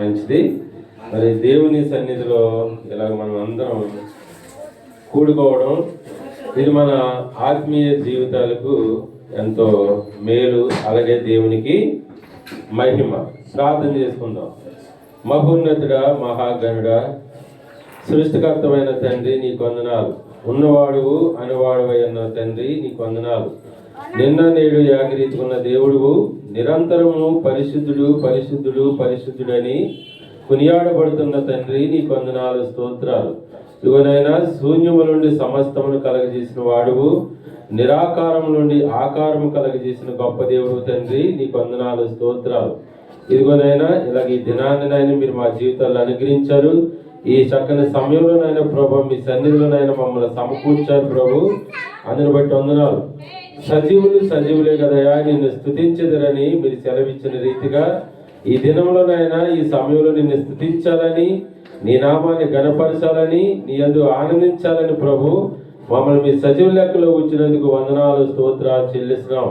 మంచిది. మరి దేవుని సన్నిధిలో ఇలా మనం అందరం కూడుకోవడం ఇది మన ఆత్మీయ జీవితాలకు ఎంతో మేలు. అలాగే దేవునికి మహిమ. ప్రార్థన చేసుకుందాం. మహోన్నతుడా, మహాగణుడా, సృష్టికర్తమైన తండ్రి, నీకు వందనాలు. ఉన్నవాడువు అనువాడువై ఉన్న తండ్రి, నీకు వందనాలు. నిన్న నేడు ఏకరీతికున్న దేవుడువు, నిరంతరము పరిశుద్ధుడు పరిశుద్ధుడు పరిశుద్ధుడని కొనియాడబడుతున్న తండ్రి, నీకు వందనాలు, స్తోత్రాలు. ఇవనైనా శూన్యము నుండి సమస్తమును కలగజేసిన వాడువు, నిరాకారం నుండి ఆకారము కలగజేసిన గొప్ప దేవుడు తండ్రి, నీకు వందనాలు, స్తోత్రాలు. ఇదిగోనైనా ఇలాగ ఈ దినాన్నైనా మీరు మా జీవితాల్లో అనుగ్రహించారు. ఈ చక్కని సమయంలోనైనా ప్రభు మీ సన్నిధిలోనైనా మమ్మల్ని సమకూర్చారు ప్రభు. అందుని బట్టి వందనాలు. సజీవులే కదయా నిన్ను స్తుతించదరని మీరు సెలవిచ్చిన రీతిగా ఈ దినంలోనైనా ఈ సమయంలో నిన్ను స్తుతించాలని, నీ నామాన్ని గణపరచాలని, నీ యందు ఆనందించాలని ప్రభు మమ్మల్ని మీ సజీవ లెక్కలో ఉంచినందుకు వందనాలు, స్తోత్రాలు చెల్లిస్తున్నాం.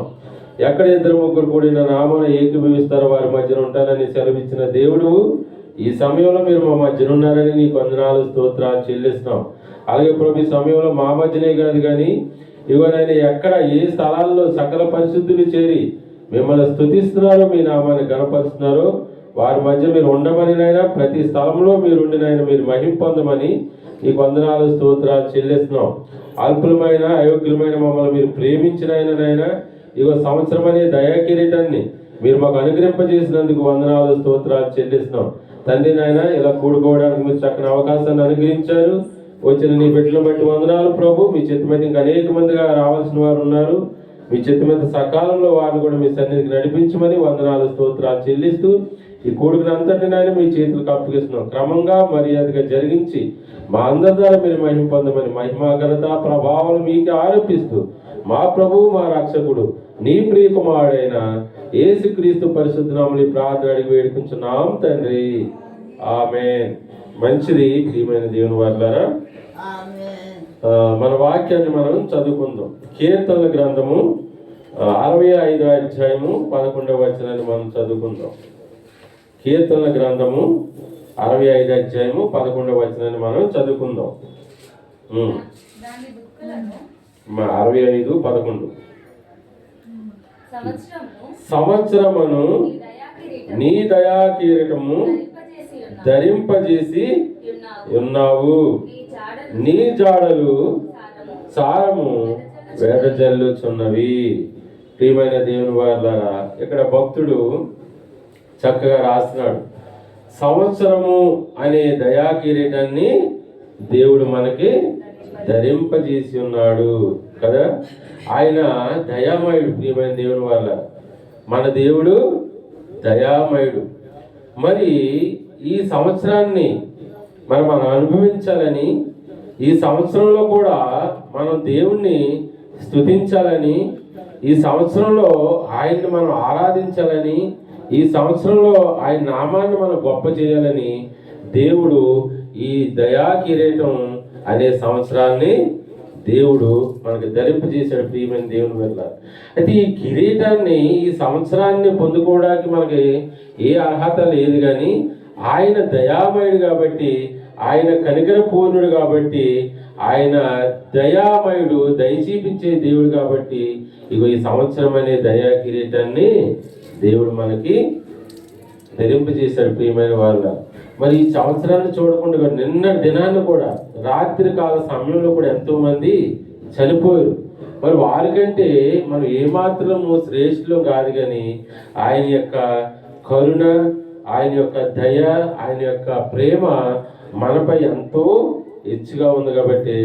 ఎక్కడ ఇద్దరు ముగ్గురు కూడిన నామాన ఏకీభవిస్తారో వారి మధ్యన ఉంటానని సెలవిచ్చిన దేవుడు, ఈ సమయంలో మీరు మా మధ్యన ఉన్నారని నీకు వందనాలు, స్తోత్రాలు చెల్లిస్తున్నాం. అలాగే ప్రభు ఈ సమయంలో మా మధ్యనే కాదు కానీ ఇవనైనా ఎక్కడ ఏ స్థలాల్లో సకల పరిశుద్ధులు చేరి మిమ్మల్ని స్తుతిస్తున్నారో, మీ నామాన్ని గణపరుస్తున్నారో వారి మధ్య మీరు ఉండమనినైనా ప్రతి స్థలంలో మీరుండినైనా మీరు మహిమ పొందమని నీకు వందనాలు, స్తోత్రాలు చెల్లిస్తున్నాం. అల్పులమైన అయోగ్యులమైన మమ్మల్ని మీరు ప్రేమించినైనా ఇగో సంవత్సరం అనే దయాకిరీటాన్ని మీరు మాకు అనుగ్రహింపజేసినందుకు వందనాలు, స్తోత్రాలు చెల్లిస్తున్నాం. తండ్రి నాయన ఇలా కూడుకోవడానికి మీరు చక్కని అవకాశాన్ని అనుగ్రహించారు. వచ్చిన నీ బిడ్డలను బట్టి వందనాలు ప్రభు. మీ చేతి మీద ఇంకా అనేక మందిగా రావాల్సిన వారు ఉన్నారు. మీ చేతి మీద సకాలంలో వారిని కూడా మీ సన్నిధికి నడిపించమని వందనాలు, స్తోత్రాలు చెల్లిస్తూ ఈ కూడుకుని అంతటినైనా మీ చేతులకు అప్పగిస్తున్నాం. క్రమంగా మర్యాదగా జరిగించి మా అందరి ద్వారా మీరు మహిమ పొందమని మహిమ ఘనత ప్రభావం మీకు ఆరోపిస్తూ మా ప్రభువు మా రక్షకుడు నీ ప్రియకుమారుడైన యేసుక్రీస్తు పరిశుద్ధ నామములో ప్రార్థన అడిగి వేడుకుంటున్నాం తండ్రి, ఆమేన్. మంచిది. ప్రియమైన దేవుని వారలారా, మన వాక్యాన్ని మనం చదువుకుందాం. కీర్తనల గ్రంథము 65వ అధ్యాయము 11వ వచనాన్ని మనం చదువుకుందాం. కీర్తనల గ్రంథము 65వ అధ్యాయము 11వ వచనాన్ని మనం చదువుకుందాం. 65:11 సంవత్సరమును నీ దయా కిరీటము ధరింపజేసి ఉన్నావు, నీ జాడలు సారము వెదజల్లుచున్నవి. ప్రియమైన దేవుని వారలారా, ఇక్కడ భక్తుడు చక్కగా రాస్తున్నాడు. సంవత్సరము అనే దయా కిరీటాన్ని దేవుడు మనకి ధరింపజేసి ఉన్నాడు కదా. ఆయన దయామయుడు. ప్రియమైన దేవుని వల్ల మన దేవుడు దయామయుడు. మరి ఈ సంవత్సరాన్ని మనం అనుభవించాలని, ఈ సంవత్సరంలో కూడా మనం దేవుణ్ణి స్తుతించాలని, ఈ సంవత్సరంలో ఆయన్ని మనం ఆరాధించాలని, ఈ సంవత్సరంలో ఆయన నామాన్ని మనం గొప్ప చేయాలని దేవుడు ఈ దయా కిరీటం అనే సంవత్సరాన్ని దేవుడు మనకు ధరింపజేశాడు. ప్రియమైన దేవుని వల్ల అయితే ఈ కిరీటాన్ని, ఈ సంవత్సరాన్ని పొందుకోవడానికి మనకి ఏ అర్హత లేదు. కానీ ఆయన దయామయుడు కాబట్టి, ఆయన కనికర పూర్ణుడు కాబట్టి, ఆయన దయామయుడు, దయచూపించే దేవుడు కాబట్టి ఇగో ఈ సంవత్సరం అనే దయా కిరీటాన్ని దేవుడు మనకి ధరింపజేశాడు. ప్రియమైన వాళ్ళ మరి ఈ సంవత్సరాన్ని చూడకుండా నిన్న దినాన్ని కూడా రాత్రి కాల సమయంలో కూడా ఎంతో మంది చనిపోయారు. మరి వారికంటే మనం ఏమాత్రము శ్రేష్ఠులు కాదు. కానీ ఆయన యొక్క కరుణ, ఆయన యొక్క దయ, ఆయన యొక్క ప్రేమ మనపై ఎంతో హెచ్చుగా ఉంది. కాబట్టి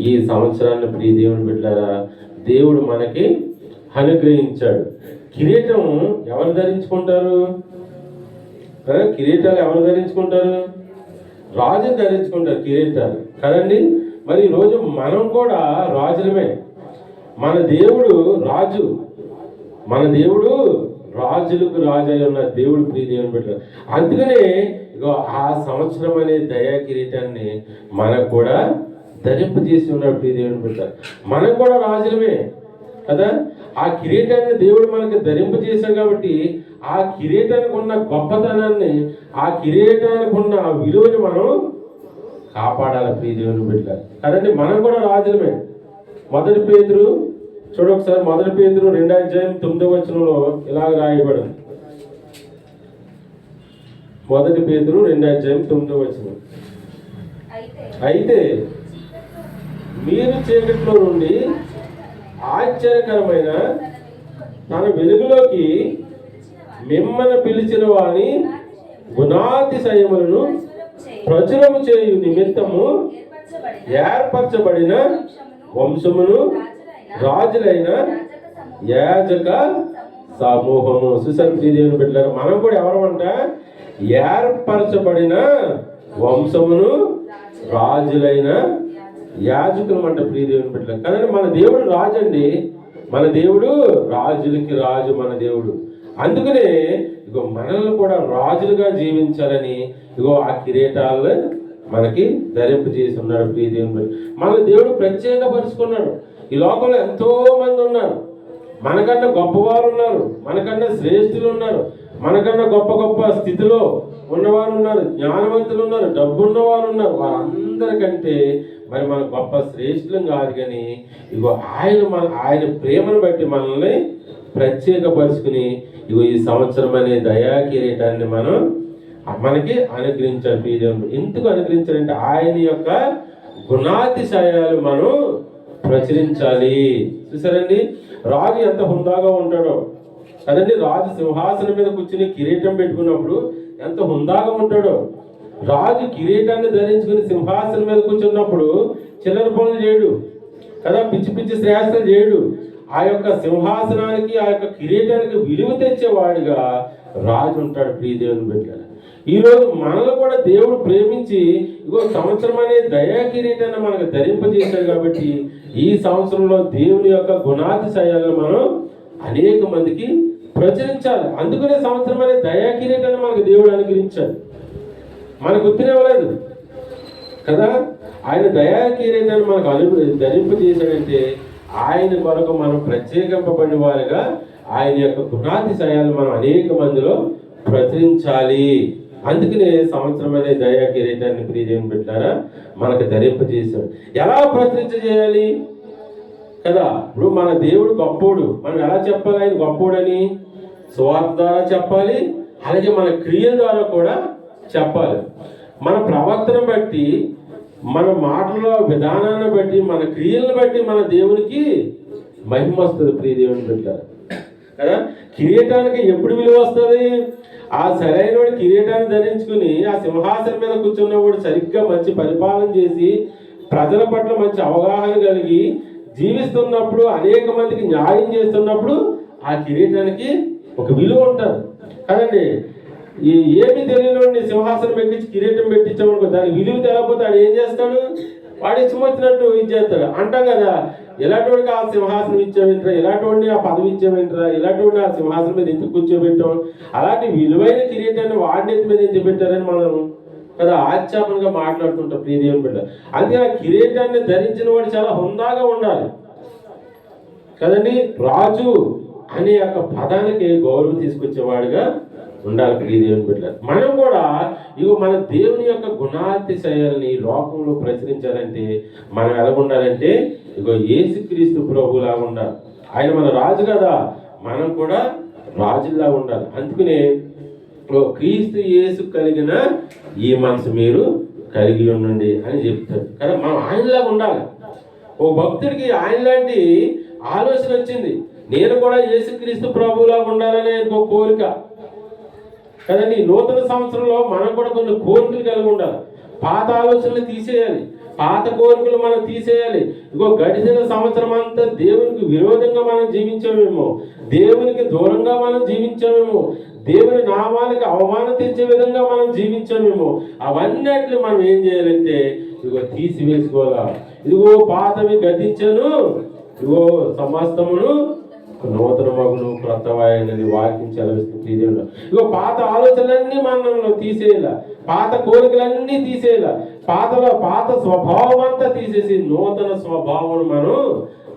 ఈ సంవత్సరాన్ని ప్రియ దేవుని బిడ్డలారా దేవుడు మనకి అనుగ్రహించాడు. కిరీటం ఎవరు ధరించుకుంటారు? కిరీటాలు ఎవరు ధరించుకుంటారు? రాజు ధరించుకుంటారు కిరీటాలు కదండి. మరి ఈరోజు మనం కూడా రాజులమే. మన దేవుడు రాజు, మన దేవుడు రాజులకు రాజు అయి ఉన్న దేవుడు ప్రియ దేవుని బిడ్డ. అందుకనే ఆ సంవత్సరం అనే దయా కిరీటాన్ని మనకు కూడా ధరింపజేసి ఉన్నాడు ప్రియ దేవుని బిడ్డ. మనకు కూడా రాజులమే కదా. ఆ కిరీటాన్ని దేవుడు మనకు ధరింపజేశాడు కాబట్టి ఆ కిరీటానికి ఉన్న గొప్పతనాన్ని, ఆ కిరీటానికి ఉన్న విలువని మనం కాపాడాలి ప్రియ దేవుని బిడ్డ కదండి. మనం కూడా రాజులమే. మొదటి పేతురు చూడొకసారి, మొదటి పేతురు 2:9 ఇలాగ రాయబడింది. మొదటి పేతురు 2:9 అయితే మీరు చీకట్లో నుండి ఆశ్చర్యకరమైన తన వెలుగులోకి మిమ్మల్ని పిలిచిన వాని గుణాతిశయములను ప్రచురము చేయు నిమిత్తము ఏర్పరచబడిన వంశమును, రాజులైన యాజక సమూహము. చూసారు దేవుని బిడ్డలారా, మనం కూడా ఎవరమంట? ఏర్పరచబడిన వంశమును, రాజులైన యాజకులు అంట ప్రియ దేవుని బిడ్డలారా. కదండి, మన దేవుడు రాజు అండి. మన దేవుడు రాజులకి రాజు మన దేవుడు. అందుకనే ఇగో మనల్ని కూడా రాజులుగా జీవించాలని ఇగో ఆ కిరీటాలు మనకి ధరింపు చేసి ఉన్నాడు ప్రియ దేవుని. మన దేవుడు ప్రత్యేకపరుచుకున్నాడు. ఈ లోకంలో ఎంతో మంది ఉన్నారు, మనకన్నా గొప్పవారు ఉన్నారు, మనకన్నా శ్రేష్ఠులు ఉన్నారు, మనకన్నా గొప్ప గొప్ప స్థితిలో ఉన్నవారు ఉన్నారు, జ్ఞానవంతులు ఉన్నారు, డబ్బు ఉన్నవారు ఉన్నారు. వారందరికంటే మరి మన గొప్ప శ్రేష్ఠులం కాదు. కానీ ఇగో ఆయన ప్రేమను బట్టి మనల్ని ప్రత్యేకపరుచుకుని ఇగో ఈ సంవత్సరం అనే దయా కిరీటాన్ని మనకి అనుగ్రహించారు ప్రియదేవుడు. ఎందుకు అనుగ్రహించాలంటే ఆయన యొక్క గుణాతిశయాలు మనం ప్రచురించాలి. చూసారండి, రాజు ఎంత హుందాగా ఉంటాడో కదండి. రాజు సింహాసనం మీద కూర్చుని కిరీటం పెట్టుకున్నప్పుడు ఎంత హుందాగా ఉంటాడో. రాజు కిరీటాన్ని ధరించుకుని సింహాసనం మీద కూర్చున్నప్పుడు చిల్లర పనులు చేయడు కదా, పిచ్చి పిచ్చి శ్రేష్టలు చేయడు. ఆ యొక్క సింహాసనానికి, ఆ యొక్క కిరీటానికి విలువ తెచ్చేవాడిగా రాజు ఉంటాడు ప్రియ దేవుని బిడ్డ. ఈరోజు మనల్ని కూడా దేవుడు ప్రేమించి ఇగో సంవత్సరం అనే దయా కిరీటాన్ని మనకు ధరింపజేశాడు. కాబట్టి ఈ సంవత్సరంలో దేవుని యొక్క గుణాతిశయాలను మనం అనేక మందికి ప్రచురించాలి. అందుకనే సంవత్సరం అనే దయా కిరీటాన్ని మనకు దేవుడు అనుగ్రహించాడు, మనకు గుర్తునివ్వలేదు కదా. ఆయన దయా కిరీటాన్ని మనకు ధరింపజేశాడంటే ఆయన కొరకు మనం ప్రత్యేకింపబడిన వారిగా ఆయన యొక్క గుణాతిశయాలను మనం అనేక మందిలో ప్రచురించాలి. అందుకనే సంవత్సరం అనే దయా కిరీటాన్ని ప్రియ దేవుని బిడ్డలారా మనకు ధరింపజేశాడు. ఎలా ప్రచురించేయాలి కదా. ఇప్పుడు మన దేవుడు గొప్పోడు, మనం ఎలా చెప్పాలి ఆయన గొప్పోడని? సువార్త ద్వారా చెప్పాలి, అలాగే మన క్రియల ద్వారా కూడా చెప్పాలి. మన ప్రవర్తన బట్టి, మన మాటల విధానాన్ని బట్టి, మన క్రియలను బట్టి మన దేవునికి మహిమ వస్తుంది ప్రియ దేవుని బిడ్డలారా కదా. కిరీటానికి ఎప్పుడు విలువ వస్తుంది? ఆ సరైన కిరీటాన్ని ధరించుకుని ఆ సింహాసనం మీద కూర్చున్నవాడు సరిగ్గా మంచి పరిపాలన చేసి ప్రజల పట్ల మంచి అవగాహన కలిగి జీవిస్తున్నప్పుడు, అనేక మందికి న్యాయం చేస్తున్నప్పుడు ఆ కిరీటానికి ఒక విలువ ఉంటుంది కదండి. ఏమి తెలియని సింహాసనం ఎక్కించి కిరీటం పెట్టించామనుకో, దానికి విలువ తెలకపోతే వాడు ఏం చేస్తాడు? వాడు ఇష్టం వచ్చినట్టు ఇది చేస్తాడు. అంటాం కదా, ఇలాంటి వాడికి ఆ సింహాసనం ఇచ్చామేంట్రా, ఇలాంటి వాడిని ఆ పదవి ఇచ్చామేంట్రా, ఇలాంటి వాడిని ఆ సింహాసనం మీద ఎందుకు కూర్చోబెట్టాం, అలాంటి విలువైన కిరీటాన్ని వాడిని మీద ఎందుకు పెట్టారని మనం కదా ఆచ్యాపనగా మాట్లాడుతుంటాం ప్రియ దేవుని బిడ్డ. అందుకే ఆ కిరీటాన్ని ధరించిన వాడు చాలా హుందాగా ఉండాలి కదండి. రాజు అనే యొక్క పదానికి గౌరవం తీసుకొచ్చేవాడుగా ఉండాలి ప్రియ దేవుని బిడ్డ. మనం కూడా ఇగో మన దేవుని యొక్క గుణాతిశయాల్ని లోకంలో ప్రచురించాలంటే మనం ఎలా ఉండాలంటే ఇగో యేసుక్రీస్తు ప్రభువులాగా ఉండాలి. ఆయన మన రాజు కదా, మనం కూడా రాజుల్లా ఉండాలి. అందుకనే క్రీస్తు యేసు కలిగిన ఈ మనసు మీరు కలిగి ఉండండి అని చెప్తాడు కదా. మనం ఆయనలాగా ఉండాలి. ఓ భక్తుడికి ఆయన లాంటి ఆలోచన వచ్చింది, నేను కూడా యేసుక్రీస్తు ప్రభువులాగా ఉండాలనే ఒక కోరిక కదండి. నూతన సంవత్సరంలో మనం కూడా కొన్ని కోరికలు కలిగి ఉండాలి. పాత ఆలోచనలు తీసేయాలి, పాత కోరికలు మనం తీసేయాలి. ఇగో గడిచిన సంవత్సరం అంతా దేవునికి విరోధంగా మనం జీవించామేమో, దేవునికి దూరంగా మనం జీవించామేమో, దేవుని నామానికి అవమానం తెచ్చే విధంగా మనం జీవించామేమో, అవన్నిటిని మనం ఏం చేయాలంటే ఇగో తీసివేసుకోవాలా. ఇదిగో పాతవి గతించను, ఇగో సమస్తమును నూతన మగును క్రొత్తవాయనని వాక్యం చదివిస్తుంది. ఇగో పాత ఆలోచనలన్నీ మనలో తీసేయాల, పాత కోరికలన్నీ తీసేయాల, పాత స్వభావం అంతా తీసేసి నూతన స్వభావం మనం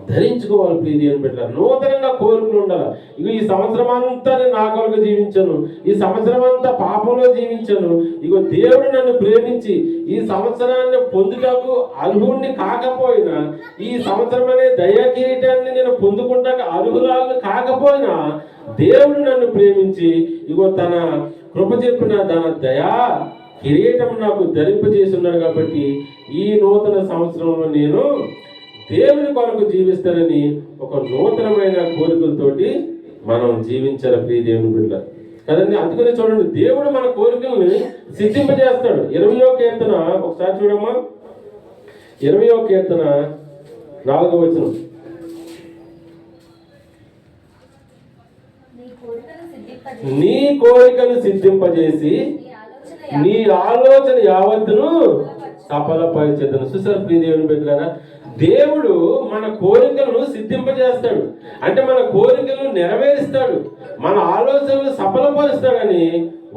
ధరించుకోవాలి. ప్రియ దేవుని బిడ్డలారా, నూతనంగా కోరికలు ఉండాలి. ఇగో ఈ సంవత్సరం అంతా నేను నా కొరకు జీవించాను, ఈ సంవత్సరం అంతా పాపంలో జీవించాను, ఇగో దేవుడు నన్ను ప్రేమించి ఈ సంవత్సరాన్ని పొందుటకు అర్హుడిని కాకపోయినా, ఈ సంవత్సరం అనే దయా కిరీటాన్ని నేను పొందుకుంటాక అర్హురాలను కాకపోయినా దేవుడు నన్ను ప్రేమించి ఇగో తన కృప చెప్పిన తన దయా కిరీటం నాకు ధరింపజేస్తున్నాడు. కాబట్టి ఈ నూతన సంవత్సరంలో నేను దేవుని కొరకు జీవిస్తానని ఒక నూతనమైన కోరికలతోటి మనం జీవించాలి. ప్రియ దేవుని బిడ్డ కదండి. అందుకనే చూడండి, దేవుడు మన కోరికల్ని సిద్ధింపజేస్తాడు. 20వ కీర్తన ఒకసారి చూడమ్మా, 20వ కీర్తన 4వ వచనం. నీ కోరికను సిద్ధింపజేసి నీ ఆలోచన యావత్తును సఫలపరిచేదను. చూసారు ప్రియ దేవుని బిడ్డలారా, దేవుడు మన కోరికలను సిద్ధింపజేస్తాడు, అంటే మన కోరికలను నెరవేరుస్తాడు, మన ఆలోచనలు సఫలపరుస్తాడని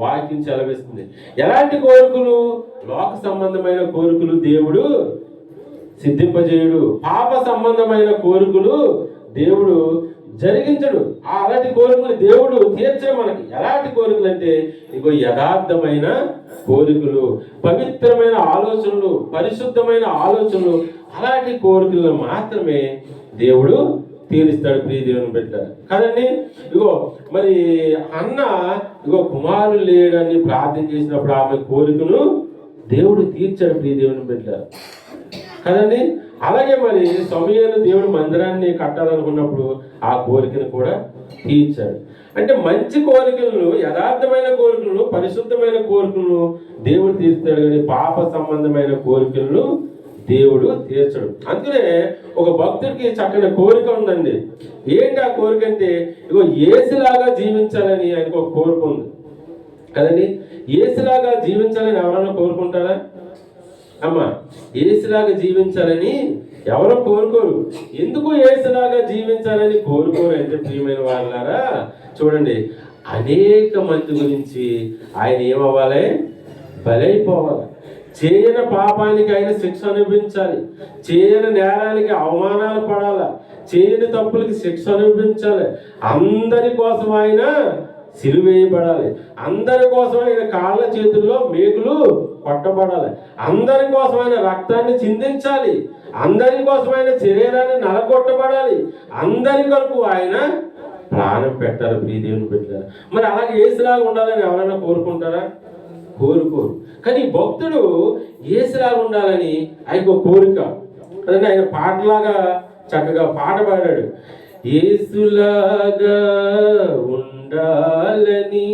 వాక్యం సెలవిస్తుంది. ఎలాంటి కోరికలు? లోక సంబంధమైన కోరికలు దేవుడు సిద్ధింపజేయుడు, పాప సంబంధమైన కోరికలు దేవుడు జరిగించడు. అలాంటి కోరికలు దేవుడు తీర్చడం. మనకి ఎలాంటి కోరికలు అంటే ఇగో యథార్థమైన కోరికలు, పవిత్రమైన ఆలోచనలు, పరిశుద్ధమైన ఆలోచనలు, అలాంటి కోరికలను మాత్రమే దేవుడు తీరుస్తాడు. ప్రియ దేవుని బిడ్డలారా కదండి. ఇగో మరి అన్న ఇగో కుమారులు లేడని ప్రార్థన చేసినప్పుడు ఆమె కోరికను దేవుడు తీర్చాడు. ప్రియ దేవుని బిడ్డలారా కదండి. అలాగే మరి సమూయేలు దేవుడు మందిరాన్ని కట్టాలనుకున్నప్పుడు ఆ కోరికను కూడా తీర్చాడు. అంటే మంచి కోరికలను, యథార్థమైన కోరికలను, పరిశుద్ధమైన కోరికలను దేవుడు తీర్చాడు, కానీ పాప సంబంధమైన కోరికలను దేవుడు తీర్చడు. అందుకనే ఒక భక్తుడికి చక్కని కోరిక ఉందండి. ఏంటి ఆ కోరిక అంటే ఇగో యేసులాగా జీవించాలని ఆయనకు ఒక కోరిక ఉంది కదండి. యేసులాగా జీవించాలని ఎవరైనా కోరుకుంటారా? అమ్మా, యేసులాగా జీవించాలని ఎవరో కోరుకోరు. ఎందుకు యేసులాగా జీవించాలని కోరుకోరు అంటే ప్రియమైన వాళ్ళారా చూడండి, అనేక మంది గురించి ఆయన ఏమవ్వాలి? బలైపోవాలి. చేయని పాపానికి ఆయన శిక్ష అనుభవించాలి, చేయని నేరానికి అవమానాలు పడాలి, చేయని తప్పులకి శిక్ష అనుభవించాలి, అందరి కోసం ఆయన సిలువేయబడాలి, అందరి కోసం ఆయన కాళ్ళ చేతుల్లో మేకులు కొట్టబడాలి, అందరి కోసం ఆయన రక్తాన్ని చిందించాలి, అందరి కోసం ఆయన శరీరాన్ని నలగొట్టబడాలి, అందరి కొరకు ఆయన ప్రాణం పెట్టాలి. ప్రియ దేవుని బిడ్డలారా, మరి అలాగే యేసులాగా ఉండాలని ఎవరైనా కోరుకుంటారా? కోరుకోరు. కానీ భక్తుడు యేసులాగా ఉండాలని ఆయనకు కోరిక. అదే ఆయన పాటలాగా చక్కగా పాట పాడాడు. యేసులాగా ఉండాలని,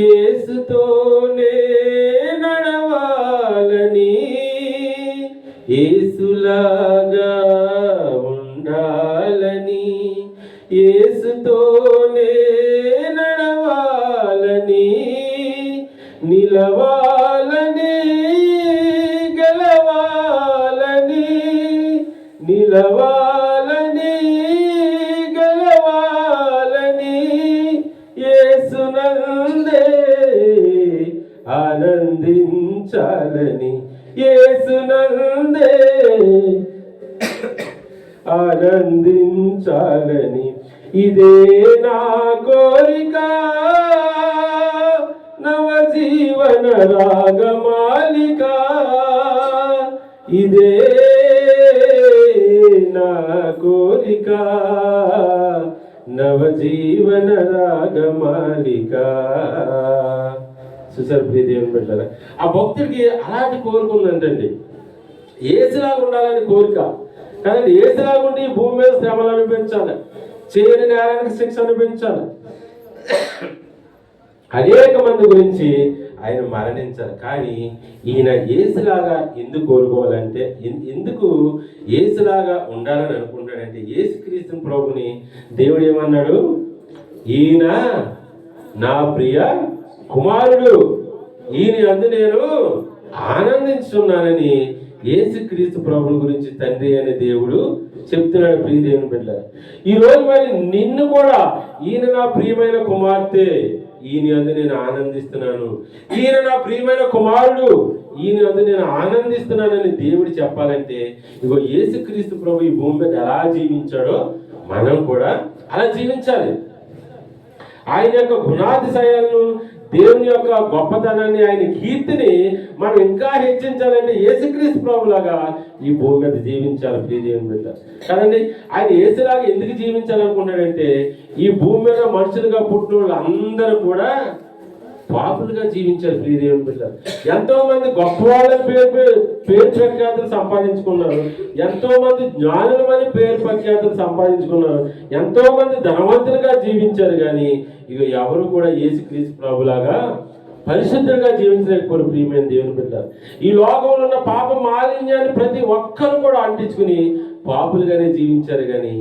యేసుతోనే నడవాలని, యేసులాగా ఉండాలని, యేసుతోనే నడవాలని, నిలవాలని, గెలవాలని, నిలవాలని, గెలవాలని, యేసునందే ఆనందించాలని, యేసునందే ఆనందించాలని, ఇదే నా కోరిక, నవజీవన రాగమాలిక, ఇదే నా కోరిక, నవజీవన రాగమాలిక. చూసారు ప్రియ దేవుని బిడ్డలారా, ఆ భక్తుడికి అలాంటి కోరిక ఉందంటండి. యేసులాగా ఉండాలని కోరిక కదండి. యేసులాగా ఉండి భూమి మీద శ్రమలు అనిపించాలి, చేయని నేరానికి శిక్ష అనిపించాలి, అనేక మంది గురించి ఆయన మరణించారు. కానీ ఈయన యేసులాగా ఎందుకు కోరుకోవాలంటే, ఎందుకు యేసులాగా ఉండాలని అనుకుంటాడంటే, యేసుక్రీస్తు ప్రభుని దేవుడు ఏమన్నాడు? ఈయన నా ప్రియ కుమారుడు, ఈయన అందు నేను ఆనందించున్నానని యేసుక్రీస్తు ప్రభుని గురించి తండ్రి అనే దేవుడు చెప్తున్నాడు. ప్రియ దేవుని బిడ్డ, ఈ రోజు మరి నిన్ను కూడా ఈయన నా ప్రియమైన కుమార్తె, ఈయన యందు నేను ఆనందిస్తున్నాను, ఈయన నా ప్రియమైన కుమారుడు, ఈయన యందు నేను ఆనందిస్తున్నానని దేవుడు చెప్పాలంటే ఇగో యేసుక్రీస్తు ప్రభు ఈ భూమి మీద ఎలా జీవించాడో మనం కూడా అలా జీవించాలి. ఆయన యొక్క గుణాతిశయాలను, దేవుని యొక్క గొప్పతనాన్ని, ఆయన కీర్తిని మనం ఇంకా హెచ్చించాలంటే యేసుక్రీస్తు ప్రభులాగా ఈ భూమి మీద జీవించాలి. ప్రియ దేవుని బిడ్డ కదండి. ఆయన యేసులాగా ఎందుకు జీవించాలనుకున్నాడంటే ఈ భూమి మీద మనుషులుగా పుట్టిన వాళ్ళు అందరూ కూడా పాపులుగా జీవించారు. ప్రియ దేవుని బిడ్డ ఎంతో మంది గొప్ప వాళ్ళ పేరు ప్రఖ్యాతులు సంపాదించుకున్నారు, ఎంతో మంది జ్ఞానులమని పేరు ప్రఖ్యాతులు సంపాదించుకున్నారు, ఎంతో మంది ధనవంతులుగా జీవించారు. కానీ ఇక ఎవరు కూడా యేసుక్రీస్తు ప్రభులాగా పరిశుద్ధులుగా జీవించలేకపోయారు. ప్రియమైన దేవుని బిడ్డ ఈ లోకంలో ఉన్న పాప మాలిన్యాన్ని ప్రతి ఒక్కరు కూడా అంటించుకుని పాపులుగానే జీవించారు. కానీ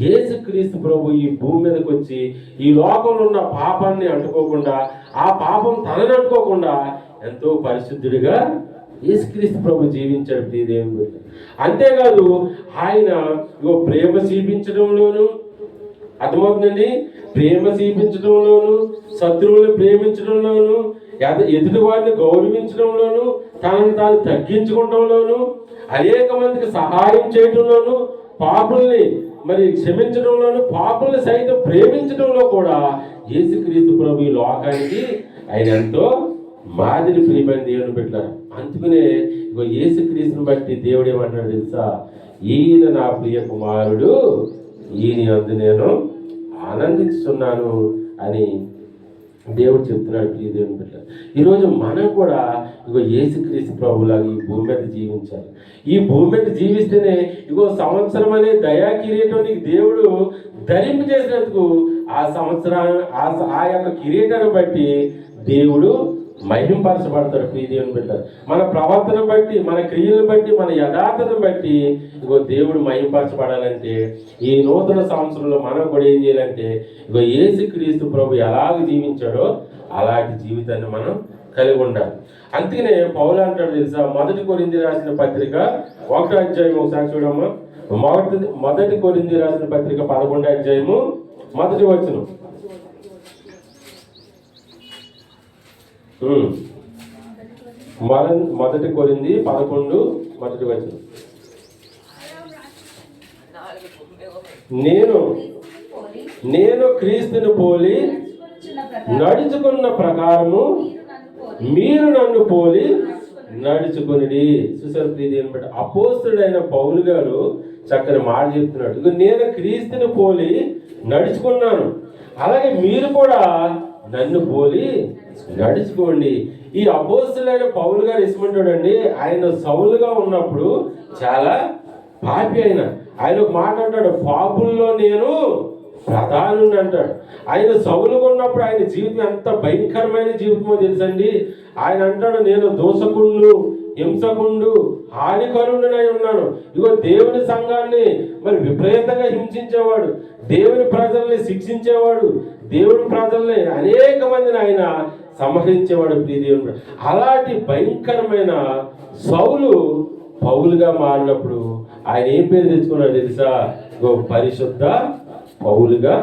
యేసుక్రీస్తు ప్రభు ఈ భూమి మీదకి వచ్చి ఈ లోకంలో ఉన్న పాపాన్ని అంటుకోకుండా, ఆ పాపం తనని అంటుకోకుండా ఎంతో పరిశుద్ధుడిగా యేసుక్రీస్తు ప్రభు జీవించాడు. ప్రియ దేవుని బిడ్డ అంతేకాదు ఆయన ప్రేమ చూపించడంలోను, అర్థమవుతుందండి, ప్రేమ చూపించడంలోను, శత్రువులను ప్రేమించడంలోను, ఎదుటి వారిని గౌరవించడంలోను, తనను తాను తగ్గించుకోవడంలోను, అనేక మందికి సహాయం చేయడంలోను, పాపుల్ని మరి క్షమించడంలోను, పాపుల్ని సైతం ప్రేమించడంలో కూడా యేసుక్రీస్తు ప్రభు ఈ లోకానికి ఆయన ఎంతో మాదిరి. ప్రియమైన దేవుని పెట్టారు. అందుకనే యేసుక్రీస్తుని బట్టి దేవుడు ఏమంటాడు తెలుసా, ఈయన నా ప్రియ కుమారుడు, ఈయన యందు నేను ఆనందిస్తున్నాను అని దేవుడు చెప్తున్నాడు. ప్రియ దేవుని బిడ్డ ఈరోజు మనం కూడా యేసుక్రీస్తు ప్రభులాగా ఈ భూమి మీద జీవించాలి. ఈ భూమి మీద జీవిస్తేనే సంవత్సరం అనే దయా కిరీటం నీకు దేవుడు ధరింపు చేసినందుకు ఆ సంవత్సరం ఆ యొక్క కిరీటాన్ని బట్టి దేవుడు మహింపరచబడతాడు. ప్రియ దేవుని బిడ్డ మన ప్రవర్తన బట్టి, మన క్రియలను బట్టి, మన యథార్థతను బట్టి దేవుడు మహింపరచబడాలంటే ఈ నూతన సంవత్సరంలో మనం కూడా ఏం చేయాలంటే యేసుక్రీస్తు ప్రభు ఎలాగ జీవించాడో అలాంటి జీవితాన్ని మనం కలిగి ఉండాలి. అందుకనే పౌలు అంటాడు తెలుసా, 1 కొరింథీ రాసిన పత్రిక 1వ అధ్యాయం ఒకసారి చూడమ్మా. 1 కొరింథీ రాసిన పత్రిక 11వ అధ్యాయము 1వ వచనం. 1 కొరింథీ 11 1వ వచనం. నేను క్రీస్తుని పోలి నడుచుకున్న ప్రకారము మీరు నన్ను పోలి నడుచుకుని. చూసారు ప్రియ దేవుని బిడ్డ, అపోస్తలుడైన పౌలు గారు చక్కని మాట చెప్తున్నాడు. నేను క్రీస్తుని పోలి నడుచుకున్నాను, అలాగే మీరు కూడా నన్ను పోలి నడుచుకోండి. ఈ అపోస్తలుడైన పౌలు గారు ఇసుమంటాడండి, ఆయన సౌలుగా ఉన్నప్పుడు చాలా పాపి ఆయన ఒక మాట అంటాడు, పాపుల్లో నేను ప్రధానుని అంటాడు. ఆయన సౌలుగా ఉన్నప్పుడు ఆయన జీవితం ఎంత భయంకరమైన జీవితమో తెలుసండి. ఆయన అంటాడు, నేను దోషకుండు, హింసకుండు, హానికరుడునై ఉన్నాను. దేవుని సంఘాన్ని మరి విపరీతంగా హింసించేవాడు, దేవుని ప్రజల్ని శిక్షించేవాడు, దేవుని ప్రజల్ని అనేక మందిని ఆయన సంహరించేవాడు. ప్రియ దేవుడు అలాంటి భయంకరమైన సౌలు పౌలుగా మారినప్పుడు ఆయన ఏం పేరు తెచ్చుకున్నాడు తెలుసా, పరిశుద్ధ పౌలుగా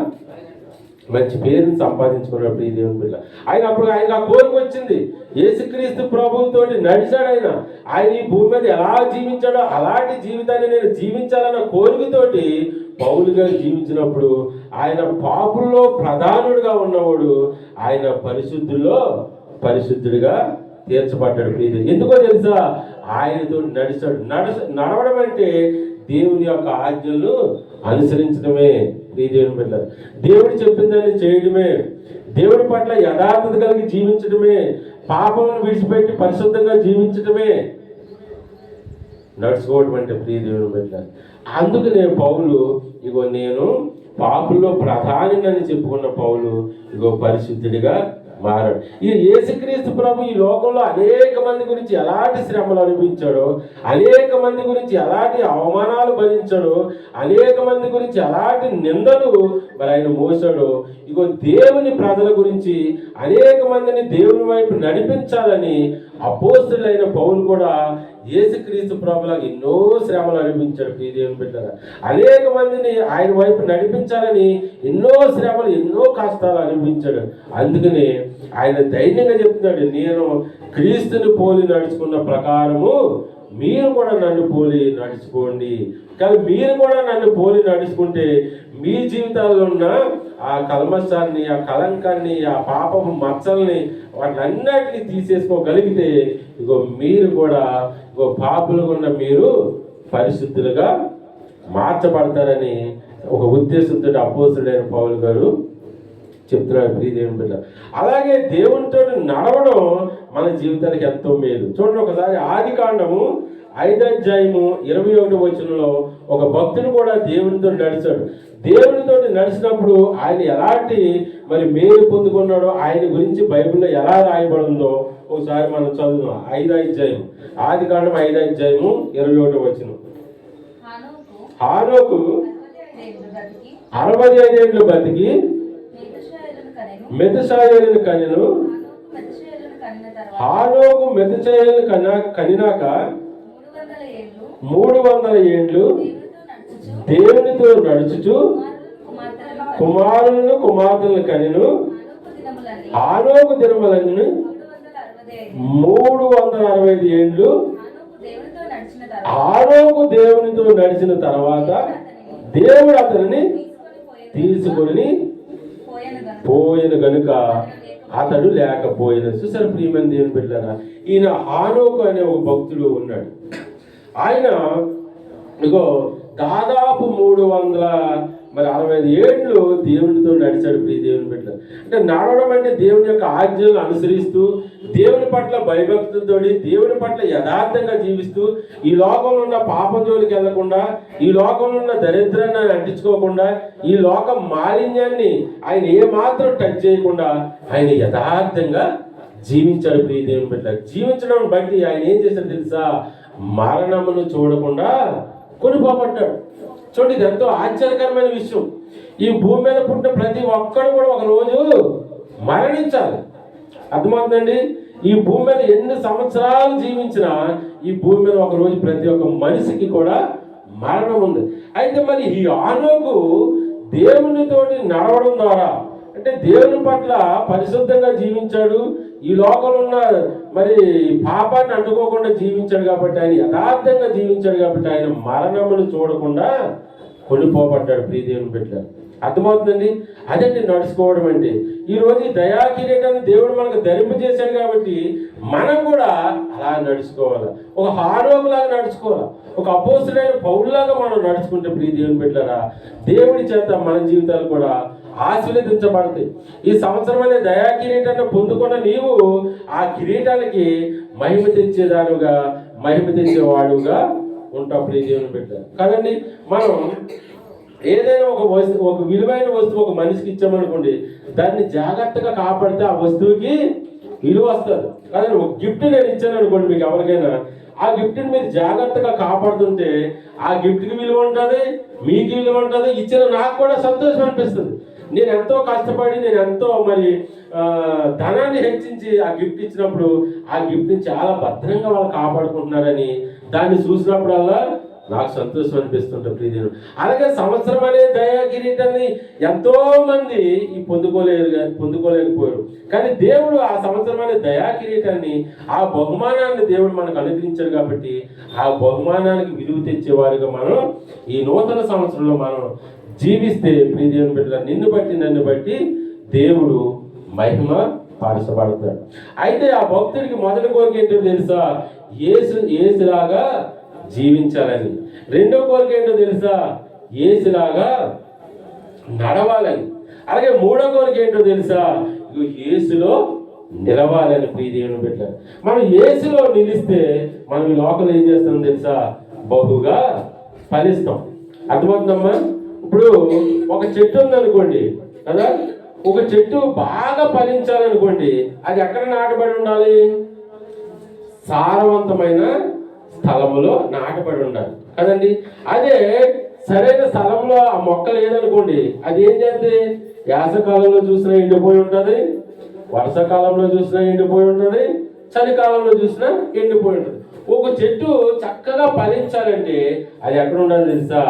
మంచి పేరుని సంపాదించుకున్నాడు. ప్రియ దేవుని బిడ్డ ఆయన అప్పుడు ఆయన కోరిక వచ్చింది, యేసుక్రీస్తు ప్రభువుతో నడిచాడు. ఆయన ఈ భూమి మీద ఎలా జీవించాడో అలాంటి జీవితాన్ని నేను జీవించాలన్న కోరికతోటి పౌలుగా జీవించినప్పుడు ఆయన పాపుల్లో ప్రధానుడిగా ఉన్నవాడు ఆయన పరిశుద్ధుల్లో పరిశుద్ధుడిగా తీర్చబడ్డాడు. ప్రియ ఎందుకో తెలుసా, ఆయనతో నడిచాడు. నడవడం అంటే దేవుని యొక్క ఆజ్ఞలను అనుసరించడమే. ప్రియ దేవుని బిడ్డ దేవుడు చెప్పిందని చేయడమే, దేవుడి పట్ల యథార్థత కలిగి జీవించడమే, పాపమును విడిచిపెట్టి పరిశుద్ధంగా జీవించడమే నడుచుకోవడం అంటే. ప్రియ దేవుని బిడ్డ అందుకనే పౌలు నేను పాపుల్లో ప్రధానిని చెప్పుకున్న పౌలు పరిశుద్ధుడిగా మారాడు. ఈ యేసుక్రీస్తు ప్రభు ఈ లోకంలో అనేక మంది గురించి ఎలాంటి శ్రమలు అనిపించాడో, అనేక మంది గురించి ఎలాంటి అవమానాలు భరించాడో, అనేక మంది గురించి ఎలాంటి నిందలు మరి ఆయన మోసాడో, దేవుని ప్రజల గురించి అనేక మందిని దేవుని వైపు నడిపించాలని అపోస్తలుడైన పౌలు కూడా యేసుక్రీస్తు ప్రభులాగా ఎన్నో శ్రమలు అనిపించాడు. దేవుని బిడ్డలారా, అనేక మందిని ఆయన వైపు నడిపించాలని ఎన్నో శ్రమలు, ఎన్నో కష్టాలు అనిపించాడు. అందుకని ఆయన ధైర్యంగా చెప్తున్నాడు, నేను క్రీస్తుని పోలి నడుచుకున్న ప్రకారము మీరు కూడా నన్ను పోలి నడుచుకోండి. కానీ మీరు కూడా నన్ను పోలి నడుచుకుంటే మీ జీవితాల్లో ఉన్న ఆ కల్మషాన్ని, ఆ కలంకాన్ని, ఆ పాపపు మచ్చల్ని, వాటినన్నిటిని తీసేసుకోగలిగితే ఇగో మీరు కూడా పాపులుగా ఉన్న మీరు పరిశుద్ధులుగా మార్చబడతారని ఒక ఉద్దేశంతో అపోస్తుడైన పౌలు గారు చెప్తున్నాడు. దేవుని బిడ్డ, అలాగే దేవునితో నడవడం మన జీవితానికి ఎంతో మేలు. చూడండి, ఒకసారి ఆదికాండము 5వ అధ్యాయము 21వ వచనంలో ఒక భక్తుడు కూడా దేవునితో నడిచాడు. దేవునితో నడిచినప్పుడు ఆయన ఎలాంటి మరి మేలు పొందుకున్నాడో ఆయన గురించి బైబిల్లో ఎలా రాయబడిందో ఒకసారి మనం చదువుదాం. 5వ అధ్యాయం, ఆదికాండం 5వ అధ్యాయము 21వ వచనం. హానోకు 65 ఏళ్ళు బతికి మెతుషాయేలును కనెను. హానోకు మెతుషాయేలును కనినాక 300 ఏండ్లు దేవునితో నడుచుచు కుమారులను కుమార్తెలను కనెను. హానోకు దినములన్నీ 365 ఏండ్లు హానోకు దేవునితో నడిచిన తర్వాత దేవుడు అతనిని తీసుకొని పోయిన గనుక అతడు లేకపోయిన. చూసారు ప్రియమైన దేవుని బిడ్డలారా, ఈయన హానోకు అనే ఒక భక్తుడు ఉన్నాడు. ఆయన ఇగో దాదాపు 365 ఏళ్ళు దేవునితో నడిచాడు. ప్రియ దేవుని బిడ్డ, అంటే నడవడం అంటే దేవుని యొక్క ఆజ్ఞలను అనుసరిస్తూ, దేవుని పట్ల భయభక్తులతో, దేవుని పట్ల యథార్థంగా జీవిస్తూ, ఈ లోకంలో ఉన్న పాపం జోలికి వెళ్లకుండా, ఈ లోకంలో ఉన్న దరిద్రాన్ని అంటించుకోకుండా, ఈ లోక మాలిన్యాన్ని ఆయన ఏమాత్రం టచ్ చేయకుండా ఆయన యథార్థంగా జీవించాడు. ప్రియ దేవుని బిడ్డ, జీవించడం బట్టి ఆయన ఏం చేశాడు తెలుసా? మరణమును చూడకుండా కొనిపోబడ్డాడు. చూడండి, ఇది ఎంతో ఆశ్చర్యకరమైన విషయం. ఈ భూమి మీద పుట్టిన ప్రతి ఒక్కడు కూడా ఒక రోజు మరణించాలి. అర్థమవుతుందండి? ఈ భూమి మీద ఎన్ని సంవత్సరాలు జీవించినా ఈ భూమి మీద ఒక రోజు ప్రతి ఒక్క మనిషికి కూడా మరణం ఉంది. అయితే మరి ఈ హానోకు దేవునితోటి నడవడం ద్వారా, అంటే దేవుని పట్ల పరిశుద్ధంగా జీవించాడు, ఈ లోకంలో ఉన్న మరి పాపాన్ని అంటుకోకుండా జీవించాడు కాబట్టి, ఆయన యథార్థంగా జీవించాడు కాబట్టి ఆయన మరణమును చూడకుండా కొనిపోబడ్డాడు. ప్రియ దేవుని బిడ్డ, అర్థమవుతుందండి? అదండి నడుచుకోవడం అంటే. ఈరోజు ఈ దయాకిరీటాన్ని దేవుడు మనకు ధరింపజేశాడు కాబట్టి మనం కూడా అలా నడుచుకోవాలి. ఒక హానోకులాగా నడుచుకోవాలి. ఒక అపోస్తుడైన పౌలులాగా మనం నడుచుకుంటే ప్రియ దేవుని బిడ్డలారా, దేవుడి చేత మన జీవితాలు కూడా ఆశీర్వదించబడతాయి. ఈ సంవత్సరం అనే దయా కిరీటాన్ని పొందుకున్న నీవు ఆ కిరీటానికి మహిమ తెచ్చేదానుగా, మహిమ తెచ్చేవాడుగా ఉంటావు. ప్రియ దేవుని బిడ్డ కదండి. మనం ఏదైనా ఒక విలువైన వస్తువు ఒక మనిషికి ఇచ్చామనుకోండి, దాన్ని జాగ్రత్తగా కాపాడితే ఆ వస్తువుకి విలువ వస్తుంది కదండి. ఒక గిఫ్ట్ నేను ఇచ్చాను అనుకోండి మీకు ఎవరికైనా, ఆ గిఫ్ట్ని మీరు జాగ్రత్తగా కాపాడుతుంటే ఆ గిఫ్ట్కి విలువ ఉంటుంది, మీకు విలువ ఉంటుంది, ఇచ్చిన నాకు కూడా సంతోషం అనిపిస్తుంది. నేను ఎంతో కష్టపడి, నేను ఎంతో మరి ధనాన్ని హెచ్చించి ఆ గిఫ్ట్ ఇచ్చినప్పుడు ఆ గిఫ్ట్ని చాలా భద్రంగా వాళ్ళు కాపాడుకుంటున్నారని దాన్ని చూసినప్పుడల్లా నాకు సంతోషం అనిపిస్తుంటారు. ప్రియదేవుడు, అలాగే సంవత్సరం అనే దయా కిరీటాన్ని ఎంతో మంది పొందుకోలేకపోయారు. కానీ దేవుడు ఆ సంవత్సరం అనే దయా కిరీటాన్ని, ఆ బహుమానాన్ని దేవుడు మనకు అనుగ్రహించాడు కాబట్టి ఆ బహుమానానికి విలువ తెచ్చేవారుగా మనం ఈ నూతన సంవత్సరంలో మనం జీవిస్తే ప్రియదేవుని బిడ్డల నిన్ను బట్టి నన్ను బట్టి దేవుడు మహిమ పరచబడతాడు. అయితే ఆ భక్తుడికి మొదటి కోరిక ఏంటో తెలుసా? యేసులాగా జీవించాలని. రెండో కోరిక ఏంటో తెలుసా? యేసులాగా నడవాలని. అలాగే మూడో కోరిక ఏంటో తెలుసా? యేసులో నిలవాలని. ప్రియదేవుని బిడ్డ, మనం యేసులో నిలిస్తే మనం ఈ లోకంలో ఏం చేస్తాం తెలుసా? బహుగా ఫలిస్తాం. అర్థమవుతుందమ్మా? ఇప్పుడు ఒక చెట్టు ఉందనుకోండి కదా, ఒక చెట్టు బాగా ఫలించాలనుకోండి, అది ఎక్కడ నాటబడి ఉండాలి? సారవంతమైన స్థలంలో నాటబడి ఉండాలి కదండి. అదే సరైన స్థలంలో ఆ మొక్క లేదనుకోండి, అది ఏం చేస్తుంది? వేసవకాలంలో చూసినా ఎండిపోయి ఉంటుంది, వర్షాకాలంలో చూసినా ఎండిపోయి ఉంటుంది, చలికాలంలో చూసినా ఎండిపోయి ఉంటుంది. ఒక చెట్టు చక్కగా ఫలించాలంటే అది ఎక్కడ ఉండాలి తెలుసా?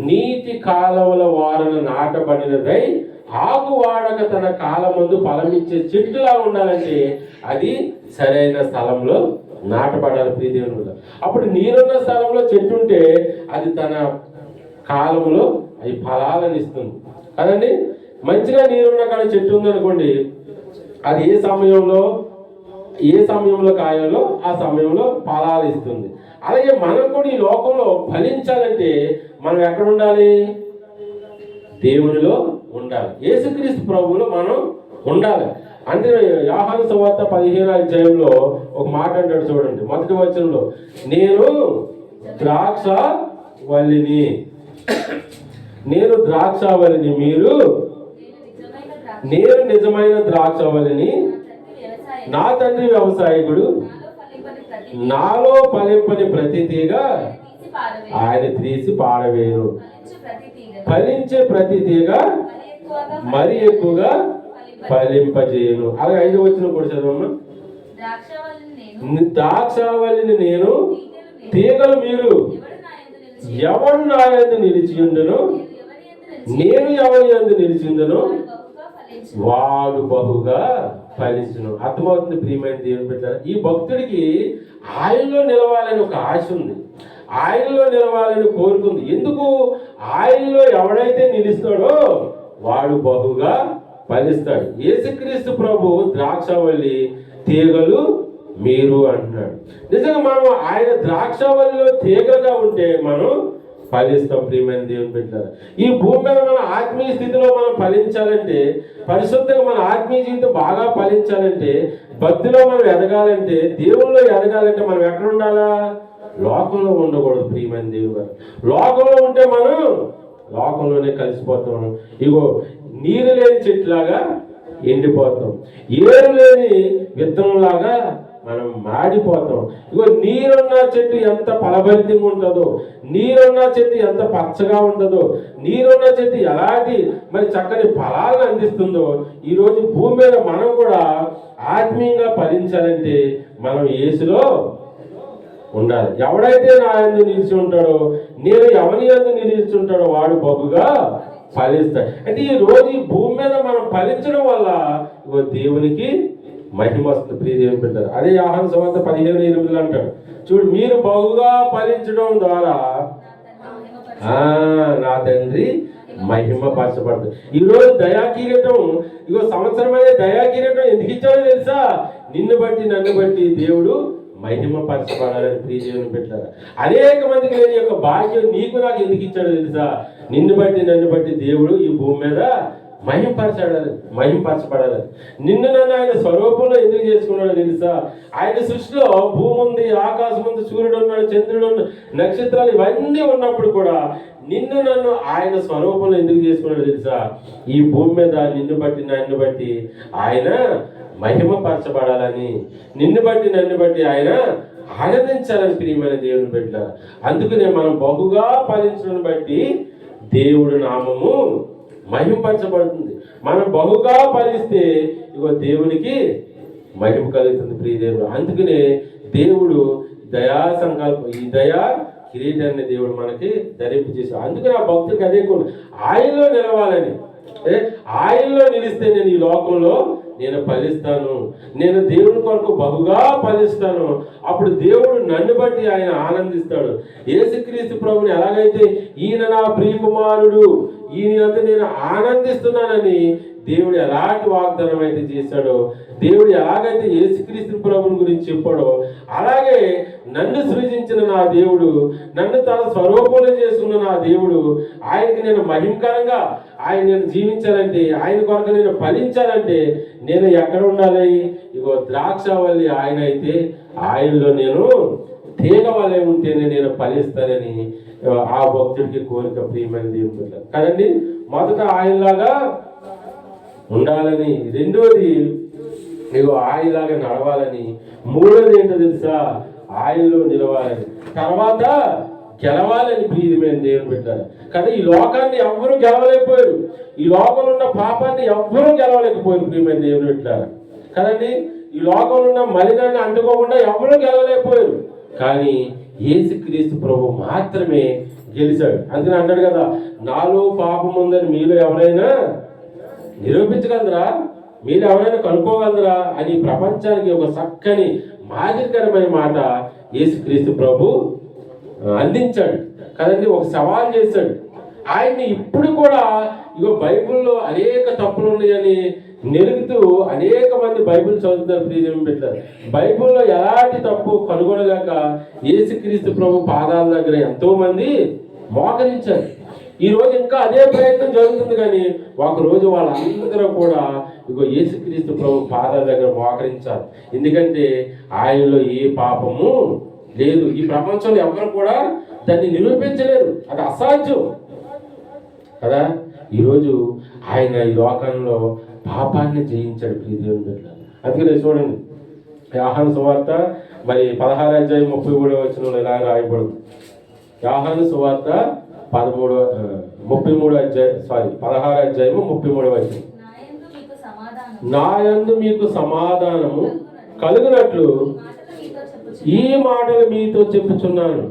నీటి కాలవల వారన నాటబడినదై ఆకు వాడక తన కాలమందు ఫలమిచ్చే చెట్టులా ఉండాలంటే అది సరైన స్థలంలో నాటబడాలి ప్రియదేవుని వల్ల. అప్పుడు నీరున్న స్థలంలో చెట్టు ఉంటే అది తన కాలంలో అది ఫలాలను ఇస్తుంది కదండి. మంచిగా నీరున్న కాడ చెట్టు ఉందనుకోండి, అది ఏ సమయంలో కాయాలో ఆ సమయంలో ఫలాలు ఇస్తుంది. అలాగే మనం కూడా ఈ లోకంలో ఫలించాలంటే మనం ఎక్కడ ఉండాలి? దేవునిలో ఉండాలి, యేసుక్రీస్తు ప్రభువులో మనం ఉండాలి. అంటే యోహాను సువార్త 15వ అధ్యాయంలో ఒక మాట అంటాడు చూడండి, మొదటి వచనంలో, నేను ద్రాక్ష వల్లిని మీరు, నేను నిజమైన ద్రాక్షవల్లిని, నా తండ్రి వ్యవసాయకుడు, నాలో ఫలింపని ప్రతి తీగ ఆయన తీసి పాడవేను, ఫలించే ప్రతి తీగ మరి ఎక్కువగా ఫలింపజేయను. అలాగే 5వ వచనం కూడా చదవమ్మా. ద్రాక్షవల్లిని నేను, తీగలు మీరు, ఎవడు నా యందు నిలిచి ఉండును, నేను ఎవరి యందు నిలిచి ఉండును వాడు బహుగా ఫలించును. అర్థమవుతుంది ప్రియమైన దేవుని బిడ్డలారా? ఈ భక్తుడికి ఆయనలో నిలవాలని ఒక ఆశ ఉంది, ఆయనలో నిలవాలని కోరుకుంది. ఎందుకు? ఆయనలో ఎవడైతే నిలుస్తాడో వాడు బహుగా ఫలిస్తాడు. యేసుక్రీస్తు ప్రభు ద్రాక్షవల్లి, తీగలు మీరు అంటున్నాడు. నిజంగా మనం ఆయన ద్రాక్షవల్లిలో తీగగా ఉంటే మనం ఫలిస్తాం ప్రియమైన దేవుని బిడ్డలారా. ఈ భూమి మీద మన ఆత్మీయ స్థితిలో మనం ఫలించాలంటే, పరిశుద్ధంగా మన ఆత్మీయ జీవితం బాగా ఫలించాలంటే, భక్తిలో మనం ఎదగాలంటే, దేవుల్లో ఎదగాలంటే మనం ఎక్కడ ఉండాలా? లోకంలో ఉండకూడదు ప్రియమైన దేవుని గారు. లోకంలో ఉంటే మనం లోకంలోనే కలిసిపోతాం. ఇగో నీరు లేని చెట్టులాగా ఎండిపోతాం, ఏరు లేని విత్తనంలాగా మనం మాడిపోతాం. ఇగో నీరున్న చెట్టు ఎంత ఫలభరితంగా ఉంటుందో, నీరున్న చెట్టు ఎంత పచ్చగా ఉంటుందో, నీరున్న చెట్టు ఎలాంటి మరి చక్కని ఫలాలను అందిస్తుందో, ఈరోజు భూమి మీద మనం కూడా ఆత్మీయంగా ఫలించాలంటే మనం యేసులో ఉండాలి. ఎవడైతే నా యందు నిలిచి ఉంటాడో, నేను ఎవరి యందు నిలిచి ఉంటాడో వాడు బహుగా ఫలిస్తాడు. అంటే ఈ రోజు ఈ భూమి మీద మనం ఫలించడం వల్ల దేవునికి మహిమ వస్తుంది ప్రియదేవుని బిడ్డలారా. అదే యోహాను సువార్త 15:8 అంటాడు చూడు, మీరు బహుగా ఫలించడం ద్వారా నా తండ్రి మహిమ పరచబడుతుంది. ఈరోజు దయాకిరీటం, ఇగో సంవత్సరమైన దయాకిరీటం ఎందుకు ఇచ్చాడో తెలుసా? నిన్ను బట్టి నన్ను బట్టి దేవుడు మహిమ పరచబడాలని ప్రియదేవుని బిడ్డలారా. అనేక మందికి లేని యొక్క భాగ్యం నీకు నాకు ఎందుకు ఇచ్చాడో తెలుసా? నిన్ను బట్టి నన్ను బట్టి దేవుడు ఈ భూమి మీద మహింపరచబడాలని. నిన్ను నన్ను ఆయన స్వరూపంలో ఎందుకు చేసుకున్నాడో తెలుసా? ఆయన సృష్టిలో భూమి ఉంది, ఆకాశం ఉంది, సూర్యుడు ఉన్నాడు, చంద్రుడు ఉన్నాడు, నక్షత్రాలు ఇవన్నీ ఉన్నప్పుడు కూడా నిన్ను నన్ను ఆయన స్వరూపంలో ఎందుకు చేసుకున్నాడో తెలుసా? ఈ భూమి మీద నిన్ను బట్టి నన్ను బట్టి ఆయన మహిమపరచబడాలని, నిన్ను బట్టి నన్ను బట్టి ఆయన ఆనందించాలని ప్రియమైన దేవుని బిడ్డలారా. అందుకనే మనం బహుగా ఫలించడం బట్టి దేవుడు నామము మహింపరచబడుతుంది. మనం బహుగా ఫలిస్తే ఇగో దేవునికి మహిమ కలుగుతుంది ప్రియదేవుడు. అందుకనే దేవుడు దయా సంకల్పం, ఈ దయా కిరీటాన్ని దేవుడు మనకి ధరింపు చేశాడు. అందుకని ఆ భక్తుడికి అదే ఆయనలో నిలవాలని, ఆయనలో నిలిస్తే నేను ఈ లోకంలో నేను ఫలిస్తాను, నేను దేవుని కొరకు బహుగా ఫలిస్తాను. అప్పుడు దేవుడు నన్ను బట్టి ఆయన ఆనందిస్తాడు. యేసుక్రీస్తు ప్రభుని ఎలాగైతే ఈయన నా ప్రియకుమారుడు, ఈయన అంతా నేను ఆనందిస్తున్నానని దేవుడు ఎలాంటి వాగ్దానం అయితే చేశాడో, దేవుడు ఎలాగైతే యేసుక్రీస్తు ప్రభుని గురించి చెప్పాడో, అలాగే నన్ను సృజించిన నా దేవుడు, నన్ను తన స్వరూపంలో చేసుకున్న నా దేవుడు, ఆయనకి నేను మహిమకరంగా ఆయన నేను జీవించాలంటే, ఆయన కొరకు నేను ఫలించాలంటే నేను ఎక్కడ ఉండాలి? ఇగో ద్రాక్షవల్లి ఆయన అయితే ఆయనలో నేను తీగ వలె ఉంటేనే నేను ఫలిస్తానని ఆ భక్తుడికి కోరిక ప్రియమైన దేవుడు కదండి. మొదట ఆయనలాగా ఉండాలని, రెండోది నీకు ఆయనలాగా నడవాలని, మూడోది ఏంటో తెలుసా? ఆయనలో నిలవాలని, తర్వాత గెలవాలని ప్రియమైన దేవుని పెట్టారు కదా. ఈ లోకాన్ని ఎవ్వరూ గెలవలేకపోయారు, ఈ లోకంలో ఉన్న పాపాన్ని ఎవ్వరూ గెలవలేకపోయారు ప్రియమైన దేవుని పెట్టారు కదండి. ఈ లోకంలో ఉన్న మలినాన్ని అంటుకోకుండా ఎవ్వరూ గెలవలేకపోయారు. కానీ యేసుక్రీస్తు ప్రభు మాత్రమే గెలిచాడు. అందుకని అంటాడు కదా, నాలో పాపం ఉందని మీలో ఎవరైనా నిరూపించగలరా, మీరు ఎవరైనా కనుక్కోగలరా అని ప్రపంచానికి ఒక చక్కని మాదిరికరమైన మాట యేసుక్రీస్తు ప్రభు అందించాడు కదండి. ఒక సవాల్ చేశాడు. ఆయన్ని ఇప్పుడు కూడా ఇగో బైబిల్లో అనేక తప్పులు ఉన్నాయని నెరుగుతూ అనేక మంది బైబిల్ చదువుతారు. ప్రియదేవుని పెట్టారు. బైబిల్లో ఎలాంటి తప్పు కనుగొనలేక యేసుక్రీస్తు ప్రభు పాదాల దగ్గర ఎంతో మంది మోకరించారు. ఈ రోజు ఇంకా అదే ప్రయత్నం జరుగుతుంది. కానీ ఒక రోజు వాళ్ళందరూ కూడా ఇగో యేసుక్రీస్తు ప్రభు పాదాల దగ్గర మోకరించారు. ఎందుకంటే ఆయనలో ఏ పాపము లేదు. ఈ ప్రపంచంలో ఎవరు కూడా దాన్ని నిరూపించలేరు, అది అసాధ్యం కదా. ఈరోజు ఆయన ఈ లోకంలో పాపాన్ని జయించాడు. ప్రియదేవుని బిడ్డ, అందుకనే చూడండి యోహాను సువార్త మరి 16వ అధ్యాయం 33వ వచనంలో ఇలా రాయబడింది. యోహాను సువార్త 16వ అధ్యాయం 33వ వచనం, నాయందు మీకు సమాధానము కలుగునట్లు ఈ మాటలు మీతో చెప్పుచున్నాను.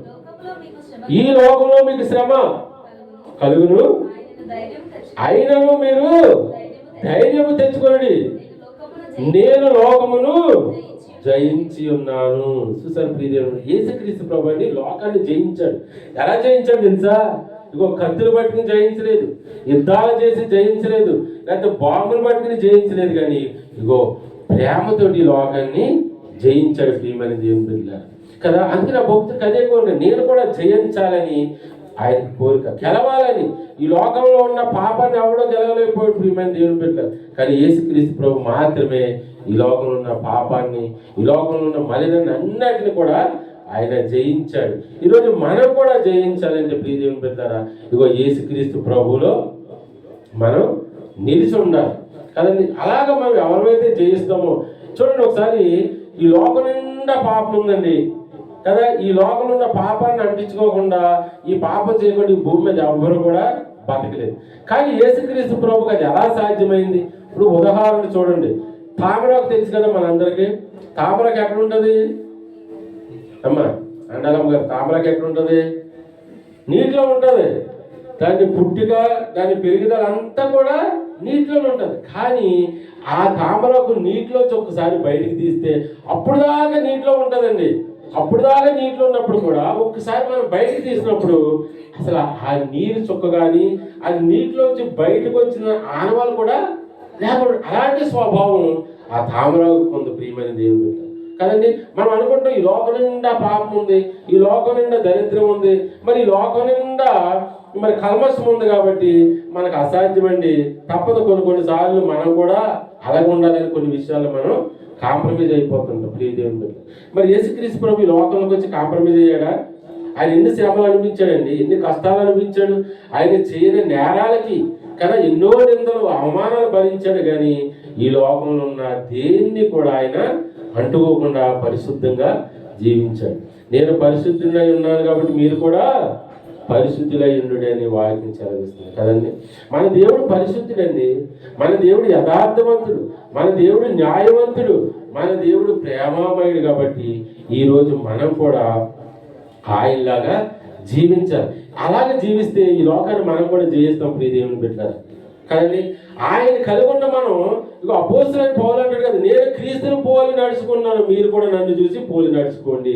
ఈ లోకంలో మీకు శ్రమ కలుగును, అయినను మీరు ధైర్యము తెచ్చుకోండి, నేను లోకమును జయించి ఉన్నాను. చూసారు ప్రియదేవుడు, యేసుక్రీస్తు ప్రభువుని లోకాన్ని జయించాడు. ఎలా జయించాడు తెలుసా? ఇగో కత్తులు పట్టుకుని జయించలేదు, యుద్ధాలు చేసి జయించలేదు, లేకపోతే బాంబులు పట్టుకుని జయించలేదు. కానీ ఇగో ప్రేమతోటి లోకాన్ని జయించాడు. ప్రియమైన దేవుని బిడ్డ కదా. అందుకే నా భక్తుడికి అదే కోరిక, నేను కూడా జయించాలని ఆయన కోరిక, గెలవాలని. ఈ లోకంలో ఉన్న పాపాన్ని ఎవడో గెలవలేకపోయాడు ప్రియమైన దేవుని బిడ్డ. కానీ యేసుక్రీస్తు ప్రభు మాత్రమే ఈ లోకంలో ఉన్న పాపాన్ని, ఈ లోకంలో ఉన్న మలినాన్ని అన్నిటిని కూడా ఆయన జయించాడు. ఈరోజు మనం కూడా జయించాలంటే ప్రియ దేవుని బిడ్డలారా, ఇగో యేసుక్రీస్తు ప్రభువులో మనం నిలిచి ఉండాలి కదండి. అలాగ మనం ఎవరైతే జయిస్తామో చూడండి, ఒకసారి ఈ లోకం నిండా పాపం ఉందండి కదా. ఈ లోకంలో ఉన్న పాపాన్ని అంటించుకోకుండా, ఈ పాపం చేయకుండా ఈ భూమి మీద ఎవ్వరు కూడా బతకలేదు. కానీ యేసుక్రీస్తు ప్రభువుకి అది ఎలా సాధ్యమైంది? ఇప్పుడు ఉదాహరణ చూడండి, తామరాకు తెలుసు కదా మనందరికీ. తామరాకు ఎక్కడ ఉంటుంది అమ్మా? అండాలమ్మ గారు, తామరాకు ఎక్కడ ఉంటుంది? నీటిలో ఉంటుంది. దాని పుట్టిక, దాని పెరుగుదల అంతా కూడా నీటిలోనే ఉంటుంది. కానీ ఆ తామరాకు నీటిలోంచి ఒకసారి బయటికి తీస్తే అప్పుడు దాకా నీటిలో ఉంటుందండి. అప్పుడు దాకా నీటిలో ఉన్నప్పుడు కూడా ఒక్కసారి మనం బయటకు తీసినప్పుడు అసలు ఆ నీరు చుక్క కానీ అది నీటిలోంచి బయటకు వచ్చిన ఆనవాళ్ళు కూడా లేకుండా, అలాంటి స్వభావం ఆ తామరాకు కొంత ప్రియమైన దేవుడు కదండి. మనం అనుకుంటాం ఈ లోకం నిండా పాపం ఉంది, ఈ లోకం నిండా దరిద్రం ఉంది, మరి ఈ లోకం నిండా మరి కల్మషం ఉంది కాబట్టి మనకు అసాధ్యమండి. తప్పదు, కొన్నిసార్లు మనం కూడా అలాగే ఉండాలని కొన్ని విషయాలు మనం కాంప్రమైజ్ అయిపోతుంటాం ప్రియ దేవుని. మరి యేసుక్రీస్తు ప్రభు ఈ లోకంలోకి వచ్చి కాంప్రమైజ్ అయ్యాడా? ఆయన ఎన్ని శ్రమలు అనిపించాడండి, ఎన్ని కష్టాలు అనిపించాడు. ఆయన చేయని నేరాలకి కదా ఎన్నో నిందలు అవమానాలు భరించాడు. కానీ ఈ లోకంలో ఉన్న దేన్ని కూడా ఆయన అంటుకోకుండా పరిశుద్ధంగా జీవించాడు. నేను పరిశుద్ధులై ఉన్నాను కాబట్టి మీరు కూడా పరిశుద్ధులై ఉండు అని వాక్యం చదివిస్తుంది కదండి. మన దేవుడు పరిశుద్ధుడండి, మన దేవుడు యథార్థవంతుడు, మన దేవుడు న్యాయవంతుడు, మన దేవుడు ప్రేమామయుడు. కాబట్టి ఈరోజు మనం కూడా ఆయనలాగా జీవించాలి. అలాగే జీవిస్తే ఈ లోకాన్ని మనం కూడా జయిస్తాం ప్రియ దేవుని బిడ్డలారా కదండి. ఆయన కలిగి ఉన్న మనం ఇక అపోస్తలుడైన పౌలు అంటాడు కదా, నేను క్రీస్తును పోలి నడుచుకున్నాను, మీరు కూడా నన్ను చూసి పోలి నడుచుకోండి.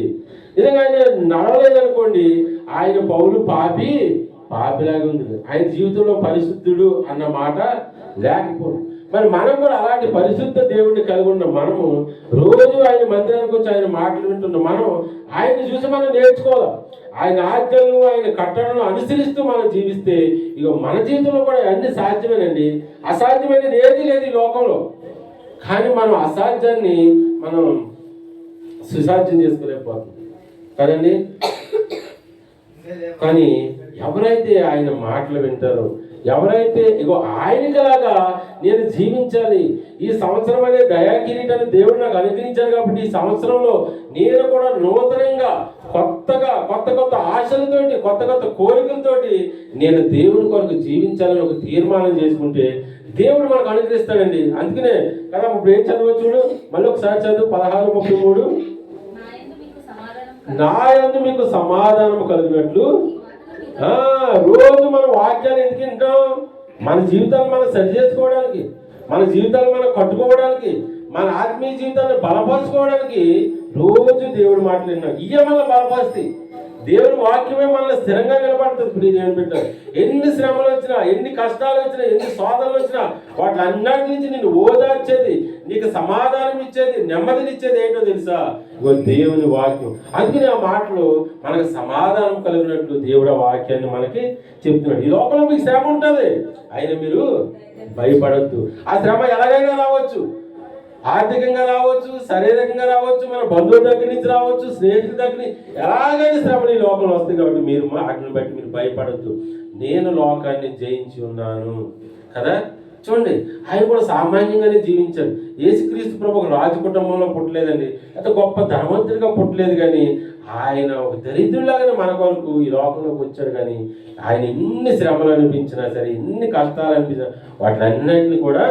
నిజంగా ఆయన నడవలేదనుకోండి, ఆయన పౌలు పాపిలాగా ఉంది. ఆయన జీవితంలో పరిశుద్ధుడు అన్న మాట లేకపోదు. మరి మనం కూడా అలాంటి పరిశుద్ధ దేవుడిని కలిగి ఉన్న మనము రోజు ఆయన మందిరానికి వచ్చి ఆయన మాటలు వింటున్న మనం ఆయన్ని చూసి మనం నేర్చుకోవాలి. ఆయన ఆజ్ఞలను, ఆయన కట్టడలను అనుసరిస్తూ మనం జీవిస్తే ఇక మన జీవితంలో కూడా అన్ని సాధ్యమేనండి. అసాధ్యమైనది ఏది లేదు ఈ లోకంలో. కానీ మనం అసాధ్యాన్ని మనం సుసాధ్యం చేసుకోలేకపోతున్నాం కదండి. కానీ ఎవరైతే ఆయన మాటలు వింటారో, ఎవరైతే ఇగో ఆయనకలాగా నేను జీవించాలి, ఈ సంవత్సరం అనే దయాకిరీటాన్ని దేవుడు నాకు అనుగ్రహించాడు కాబట్టి ఈ సంవత్సరంలో నేను కూడా నూతనంగా కొత్త ఆశలతోటి, కొత్త కోరికలతోటి నేను దేవుని కొరకు జీవించాలని ఒక తీర్మానం చేసుకుంటే దేవుడు మనకు అనుగ్రహిస్తాడండి. అందుకనే కదా ఇప్పుడు ఏం చదువు చూడు, మళ్ళీ ఒకసారి చదువు 16:33. నా యందు మీకు సమాధానం కలిగినట్లు. రోజు మనం వాక్యాలు ఎందుకు వింటాం? మన జీవితాన్ని మనం సరి చేసుకోవడానికి, మన జీవితాన్ని మనం కట్టుకోవడానికి, మన ఆత్మీయ జీవితాన్ని బలపరచుకోవడానికి రోజు దేవుడి మాటలు విన్నాం. ఇవే మన బలపరుస్తాయి. దేవుని వాక్యమే మనల్ని స్థిరంగా నిలబడుతుంది. ఇప్పుడు దేవుని బిడ్డలు ఎన్ని శ్రమలు వచ్చినా, ఎన్ని కష్టాలు వచ్చినా, ఎన్ని శోధనలు వచ్చినా వాటి అన్నిటి నుంచి నిన్ను ఓదార్చేది, నీకు సమాధానం ఇచ్చేది, నెమ్మదినిచ్చేది ఏంటో తెలుసా? ఇగో దేవుని వాక్యం. అందుకని ఆ మాటలు మనకు సమాధానం కలిగినట్లు దేవుడు ఆ వాక్యాన్ని మనకి చెప్తున్నాడు. ఈ లోకంలో మీకు శ్రమ ఉంటుంది, అయినా మీరు భయపడద్దు. ఆ శ్రమ ఎలాగైనా రావచ్చు, ఆర్థికంగా రావచ్చు, శారీరకంగా రావచ్చు, మన బంధువుల దగ్గర నుంచి రావచ్చు, స్నేహితుల దగ్గర నుంచి, ఎలాగైనా శ్రమలు ఈ లోకంలో వస్తాయి. కాబట్టి మీరు వాటిని బట్టి మీరు భయపడద్దు. నేను లోకాన్ని జయించి ఉన్నాను కదా. చూడండి, ఆయన కూడా సామాన్యంగానే జీవించాడు. యేసుక్రీస్తు ప్రభు ఒక రాజు కుటుంబంలో పుట్టలేదండి, అంత గొప్ప ధనవంతుడిగా పుట్టలేదు, కానీ ఆయన ఒక దరిద్రులాగానే మన కొరకు ఈ లోకంలోకి వచ్చాడు. కానీ ఆయన ఎన్ని శ్రమలు అనిపించినా సరే, ఎన్ని కష్టాలు అనిపించినా వాటిలన్నింటినీ కూడా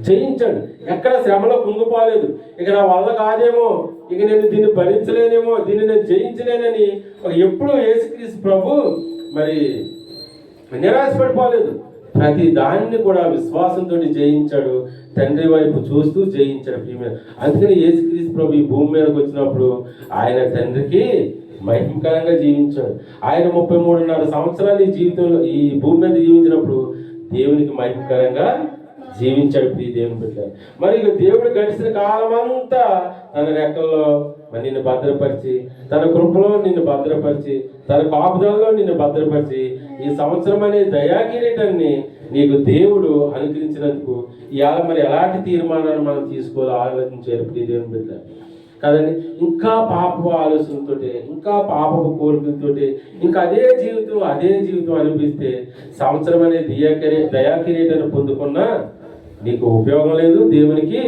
జయించాడు. ఎక్కడ శ్రమలో కుంగిపోలేదు. ఇక నా వల్ల కాదేమో, ఇక నేను దీన్ని భరించలేనేమో, దీన్ని నేను జయించలేనని ఎప్పుడూ యేసుక్రీస్తు ప్రభు మరి నిరాశపడిపోలేదు. ప్రతి దాన్ని కూడా విశ్వాసంతో జయించాడు. తండ్రి వైపు చూస్తూ జయించాడు. ప్రియమైన, అందుకని యేసుక్రీస్తు ప్రభు ఈ భూమి మీదకి వచ్చినప్పుడు ఆయన తండ్రికి మహిమకరంగా జీవించాడు. ఆయన 33.5 సంవత్సరాలు ఈ జీవితంలో ఈ భూమి మీద జీవించినప్పుడు దేవునికి మహిమకరంగా జీవించాడు. ప్రియ దేవుని బిడ్డ, మరి ఇక దేవుడు గడిచిన కాలం అంతా తన రెక్కల్లో నిన్ను భద్రపరిచి, తన కృపలో నిన్ను భద్రపరిచి, తన కాపుదలలో నిన్ను భద్రపరిచి, ఈ సంవత్సరం అనే దయాకిరీటాన్ని నీకు దేవుడు అనుగ్రహించినందుకు ఇవాళ మరి ఎలాంటి తీర్మానాన్ని మనం తీసుకోవాలో ఆలోచించారు. ప్రియ దేవుని బిడ్డ కదండి. ఇంకా పాపపు ఆలోచనతో, ఇంకా పాపపు కోరికలతో, ఇంకా అదే జీవితం అనిపిస్తే సంవత్సరం అనే దయాకిరీటాన్ని పొందుకున్నా నీకు ఉపయోగం లేదు, దేవునికి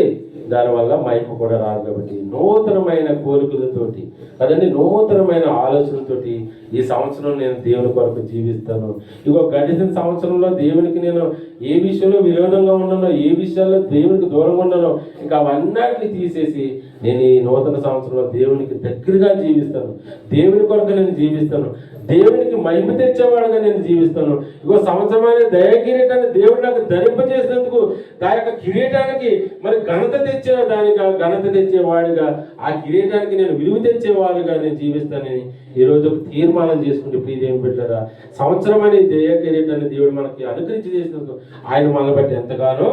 దానివల్ల మహిమ కూడా రాదు. కాబట్టి నూతనమైన కోరికలతోటి కదండి, నూతనమైన ఆలోచనలతోటి ఈ సంవత్సరం నేను దేవుని కొరకు జీవిస్తాను. ఇగో గడిచిన సంవత్సరంలో దేవునికి నేను ఏ విషయంలో విరోధంగా ఉన్నానో, ఏ విషయాల్లో దేవునికి దూరంగా ఉన్నానో, ఇంకా అవన్నిటిని తీసేసి నేను ఈ నూతన సంవత్సరంలో దేవునికి దగ్గరగా జీవిస్తాను. దేవుని కొరకు నేను జీవిస్తాను. దేవునికి మహిమ తెచ్చేవాడుగా నేను జీవిస్తాను. ఇగో సంవత్సరమైన దయ కిరీటాన్ని దేవుడు నాకు ధరింపజేసినందుకు ఆ యొక్క కిరీటానికి మరి ఘనత తెచ్చేవాడుగా, ఆ కిరీటానికి నేను విలువ తెచ్చేవాడుగా నేను జీవిస్తానని ఈరోజు ఒక తీర్మానం చేసుకుంటే ప్రియ దేవుని బిడ్డలారా, సంవత్సరం అనే దయ కిరీటాన్ని దేవుడు మనకి అనుగ్రహించి చేసినందుకు ఆయన మనల్ని బట్టి ఎంతగానో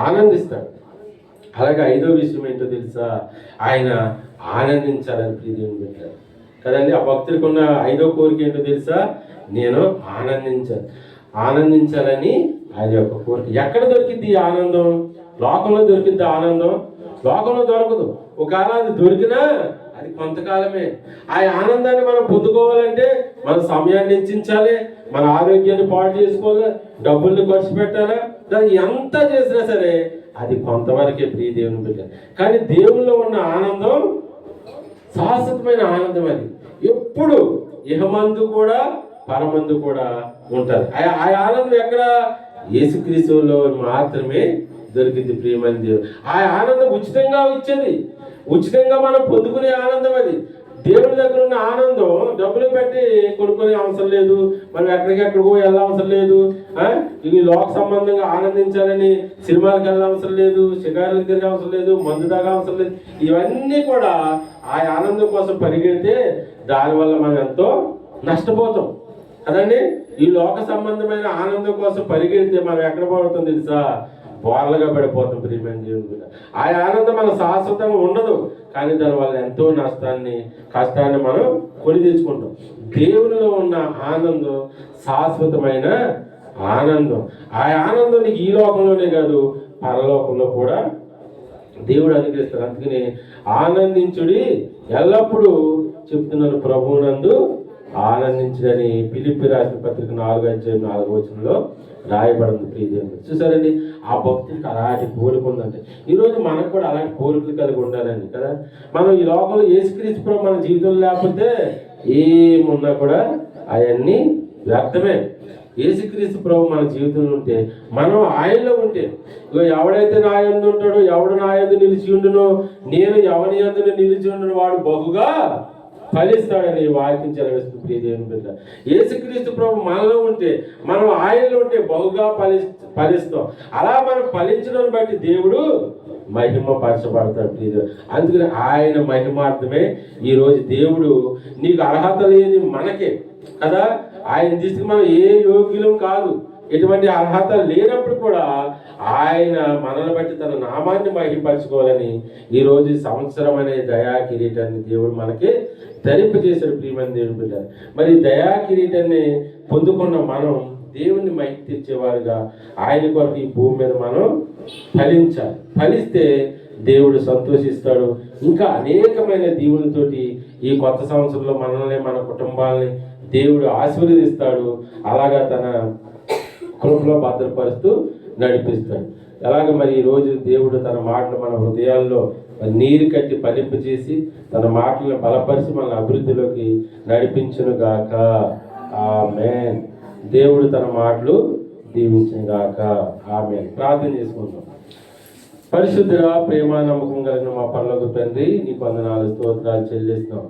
ఆనందిస్తాడు. అలాగే 5వ విషయం ఏంటో తెలుసా? ఆయన ఆనందించాలని ప్రియ దేవుని బిడ్డలారా కదండి. ఆ భక్తుడికి ఉన్న 5వ కోరిక ఏంటో తెలుసా? నేను ఆనందించాలని ఆయన యొక్క కోరిక. ఎక్కడ దొరికింది ఈ ఆనందం? లోకంలో దొరికింది ఆనందం? లోకంలో దొరకదు. ఒకవేళ అది దొరికినా అది కొంతకాలమే. ఆ ఆనందాన్ని మనం పొందుకోవాలంటే మన సమయాన్ని వెచ్చించాలి, మన ఆరోగ్యాన్ని పాడు చేసుకోవాలి, డబ్బుల్ని ఖర్చు పెట్టాలా, ఎంత చేసినా సరే అది కొంతవరకే ప్రియ దేవుని బిడ్డ. కానీ దేవుల్లో ఉన్న ఆనందం శాశ్వతమైన ఆనందం. అది ఎప్పుడు ఇహమందు కూడా పరమందు కూడా ఉంటుంది. ఆ ఆనందం ఎక్కడ? యేసుక్రీస్తులో మాత్రమే దొరికింది ప్రియమైన దేవుడు. ఆ ఆనందం ఉచితంగా ఇచ్చేది, ఉచితంగా మనం పొందుకునే ఆనందం. అది దేవుడి దగ్గర ఉన్న ఆనందం డబ్బులు పెట్టి కొనుక్కునే అవసరం లేదు, మనం ఎక్కడికెక్కడికో వెళ్ళవసరం లేదు, ఇవి లోక సంబంధంగా ఆనందించాలని సినిమాలకు వెళ్ళవసరం లేదు, షికారులకు తిరిగే అవసరం లేదు, మందు తాగా అవసరం లేదు. ఇవన్నీ కూడా ఆ ఆనందం కోసం పరిగెడితే దానివల్ల మనం ఎంతో నష్టపోతాం కదండి. ఈ లోక సంబంధమైన ఆనందం కోసం పరిగెడితే మనం ఎక్కడ పడుతుందో తెలుసా? బోర్లుగా పడిపోతాం ప్రియమైన దేవుని మీద. ఆ ఆనందం మన శాశ్వతంగా ఉండదు, కానీ దానివల్ల ఎంతో కష్టాన్ని మనం కొని తెచ్చుకుంటాం. దేవునిలో ఉన్న ఆనందం శాశ్వతమైన ఆనందం. ఆ ఆనందం నీకు ఈ లోకంలోనే కాదు, పరలోకంలో కూడా దేవుడు అనుగ్రహిస్తాడు. అందుకని ఆనందించుడి ఎల్లప్పుడూ చెప్తున్నాను, ప్రభువునందు ఆనందించడని ఫిలిప్పీ రాసిన పత్రిక 4:4 రాయబడింది. ప్రియ దేవుడు చూసారండి, ఆ భక్తుడికి అలాంటి కోరిక ఉందంటే ఈరోజు మనకు కూడా అలాంటి కోరికలు కలిగి ఉండాలండి కదా. మనం ఈ లోకంలో యేసుక్రీస్తు ప్రభు మన జీవితంలో లేకపోతే ఏమున్నా కూడా అవన్నీ వ్యర్థమే. యేసుక్రీస్తు ప్రభు మన జీవితంలో ఉంటే, మనం ఆయనలో ఉంటే, ఇగో ఎవడైతే నా యందు ఉంటాడో, ఎవడు నా యందు నిలిచి ఉండునో, నేను ఎవని యందు నిలిచి ఉండును వాడు బహుగా ఫలిస్తాడని వాక్యం చదివిస్తుంది. ప్రియ దేవుని బిడ్డ, యేసుక్రీస్తు ప్రభు మనలో ఉంటే, మనం ఆయనలో ఉంటే బహుగా ఫలిస్తాం. అలా మనం ఫలించడం బట్టి దేవుడు మహిమ పరచబడతాడు. ప్రియ, అందుకని ఆయన మహిమార్థమే ఈరోజు దేవుడు, నీకు అర్హత లేని మనకే కదా, ఆయన దృష్టికి మనం ఏ యోగ్యులం కాదు, ఎటువంటి అర్హత లేనప్పుడు కూడా ఆయన మనల్ని బట్టి తన నామాన్ని మహిమపరచుకోవాలని ఈరోజు సంవత్సరం అనే దయా కిరీటాన్ని దేవుడు మనకి ధరింపజేశాడు. ప్రియమైన దేవుని బిడ్డ, మరి దయా కిరీటాన్ని పొందుకున్న మనం దేవుని మహిమ తెచ్చేవారుగా ఆయన కొరకు ఈ భూమి మీద మనం ఫలించాలి. ఫలిస్తే దేవుడు సంతోషిస్తాడు. ఇంకా అనేకమైన దీవులతోటి ఈ కొత్త సంవత్సరంలో మనల్ని, మన కుటుంబాలని దేవుడు ఆశీర్వదిస్తాడు. అలాగా తన కృపలో భద్రపరుస్తూ నడిపిస్తాడు. అలాగే మరి ఈరోజు దేవుడు తన మాటలు మన హృదయాల్లో నీరు కట్టి ఫలింపు చేసి తన మాటలను బలపరిచి మన అభివృద్ధిలోకి నడిపించును గాక. ఆమేన్. దేవుడు తన మాటలు దీవించును గాక. ఆమేన్. ప్రార్థన చేసుకుందాం. పరిశుద్ధుడా, ప్రేమ నమ్మకం కలిగిన మా పరలోక తండ్రి, నీకు వందనాలు స్తోత్రాలు చెల్లిస్తున్నాం.